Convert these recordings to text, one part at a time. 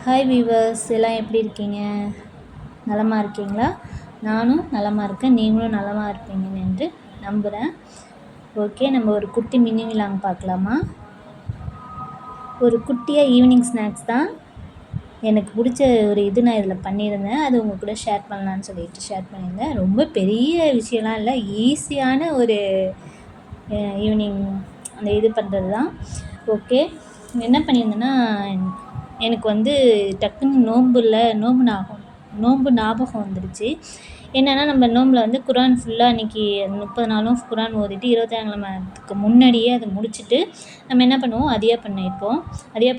Hi viewers, எல்லாம் எப்படி இருக்கீங்க? நலமாக இருக்கீங்களா? நானும் நலமாக இருக்கேன், நீங்களும் நலமாக இருப்பீங்கன்னு என்று நம்புகிறேன். ஓகே, நம்ம ஒரு குட்டி மினி விலாங் பார்க்கலாமா? ஒரு குட்டியாக ஈவினிங் ஸ்நாக்ஸ் தான். எனக்கு பிடிச்ச ஒரு இது நான் இதில் பண்ணியிருந்தேன், அது உங்கள் கூட ஷேர் பண்ணலான்னு சொல்லிட்டு ஷேர் பண்ணியிருந்தேன். ரொம்ப பெரிய விஷயம்லாம் இல்லை, ஈஸியான ஒரு ஈவினிங் அந்த இது பண்ணுறது தான். ஓகே, என்ன பண்ணியிருந்தேன்னா, எனக்கு வந்து டக்குன்னு நோன்பு ஞாபகம் வந்துடுச்சு. என்னென்னா, நம்ம நோம்பில் வந்து குரான் ஃபுல்லாக அன்றைக்கி 30 நாளும் குரான் ஓதிட்டு 25ஆம் கிழமைக்கு முன்னாடியே அதை முடிச்சுட்டு நம்ம என்ன பண்ணுவோம், அதியா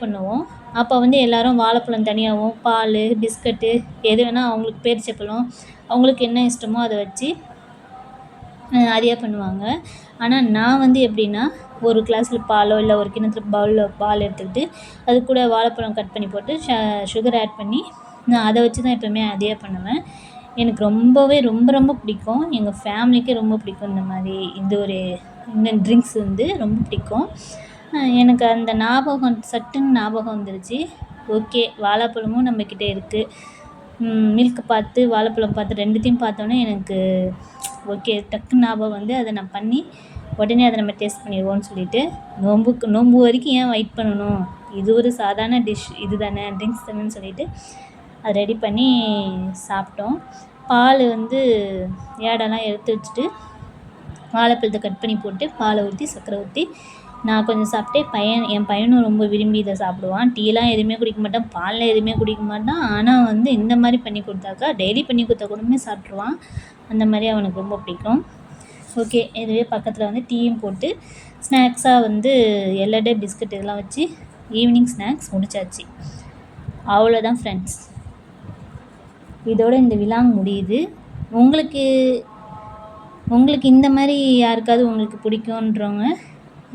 பண்ணுவோம். அப்போ வந்து எல்லோரும் வாழைப்பழம் தனியாகவும், பால், பிஸ்கட்டு, எது வேணால் அவங்களுக்கு பேரிச்சப்பழம், அவங்களுக்கு என்ன இஷ்டமோ அதை வச்சு அதியா பண்ணுவாங்க. ஆனால் நான் வந்து எப்படின்னா, ஒரு கிளாஸில் பாலோ இல்லை ஒரு கிண்ணத்தில் பால் எடுத்துக்கிட்டு அது கூட வாழைப்பழம் கட் பண்ணி போட்டு சுகர் ஆட் பண்ணி நான் அதை வச்சு தான் எப்போவுமே அதியா பண்ணுவேன். எனக்கு ரொம்ப ரொம்ப பிடிக்கும். எங்கள் ஃபேமிலிக்கே ரொம்ப பிடிக்கும். இந்த ட்ரிங்க்ஸ் வந்து ரொம்ப பிடிக்கும். எனக்கு அந்த சட்டுன்னு ஞாபகம் வந்துருச்சு. ஓகே, வாழைப்பழமும் நம்மக்கிட்ட இருக்குது. மில்க் பார்த்து வாழைப்பழம் பார்த்து ரெண்டுத்தையும் பார்த்தோன்னே எனக்கு ஓகே டக்குன்னு ஞாபகம் வந்து அதை நான் பண்ணி உடனே அதை நம்ம டேஸ்ட் பண்ணிடுவோம்னு சொல்லிவிட்டு நோன்பு வரைக்கும் ஏன் வெயிட் பண்ணணும், இது ஒரு சாதாரண டிஷ் இது தானே, ட்ரிங்க்ஸ் தானேன்னு சொல்லிவிட்டு அதை ரெடி பண்ணி சாப்பிட்டோம். பால் வந்து ஏடெல்லாம் எடுத்து வச்சுட்டு வாழைப்பழத்தை கட் பண்ணி போட்டு பாலை ஊற்றி சர்க்கரை ஊற்றி நான் கொஞ்சம் சாப்பிட்டேன். என் பையனும் ரொம்ப விரும்பி இதை சாப்பிடுவான். டீலாம் எதுவுமே குடிக்க மாட்டான், பாலில் எதுவுமே குடிக்க மாட்டான். ஆனால் வந்து இந்த மாதிரி பண்ணி கொடுத்தாக்கா, டெய்லி பண்ணி கொடுத்தா கூடமே சாப்பிட்ருவான். அந்த மாதிரி அவனுக்கு ரொம்ப பிடிக்கும். ஓகே, இதுவே பக்கத்தில் வந்து டீயும் போட்டு ஸ்நாக்ஸாக வந்து எல்லடே பிஸ்கட் இதெல்லாம் வச்சு ஈவினிங் ஸ்நாக்ஸ் முடிச்சாச்சு. அவ்வளோதான் ஃப்ரெண்ட்ஸ், இதோட இந்த விலாங் முடியுது. உங்களுக்கு இந்த மாதிரி யாருக்காவது உங்களுக்கு பிடிக்குன்றவங்க,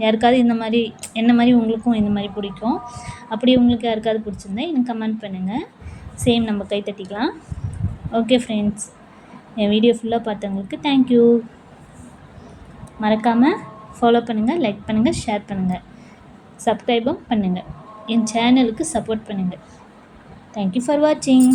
யாருக்காவது இந்த மாதிரி என்ன மாதிரி உங்களுக்கும் இந்த மாதிரி பிடிக்கும், அப்படி உங்களுக்கு யாருக்காவது பிடிச்சிருந்தா எனக்கு கமெண்ட் பண்ணுங்கள். சேம் நம்ம கை தட்டிக்கலாம். ஓகே ஃப்ரெண்ட்ஸ், என் வீடியோ ஃபுல்லாக பார்த்தவங்களுக்கு தேங்க்யூ. மறக்காமல் ஃபாலோ பண்ணுங்கள், லைக் பண்ணுங்கள், ஷேர் பண்ணுங்கள், சப்ஸ்கிரைபும் பண்ணுங்கள். என் சேனலுக்கு சப்போர்ட் பண்ணுங்கள். தேங்க்யூ ஃபார் வாட்சிங்.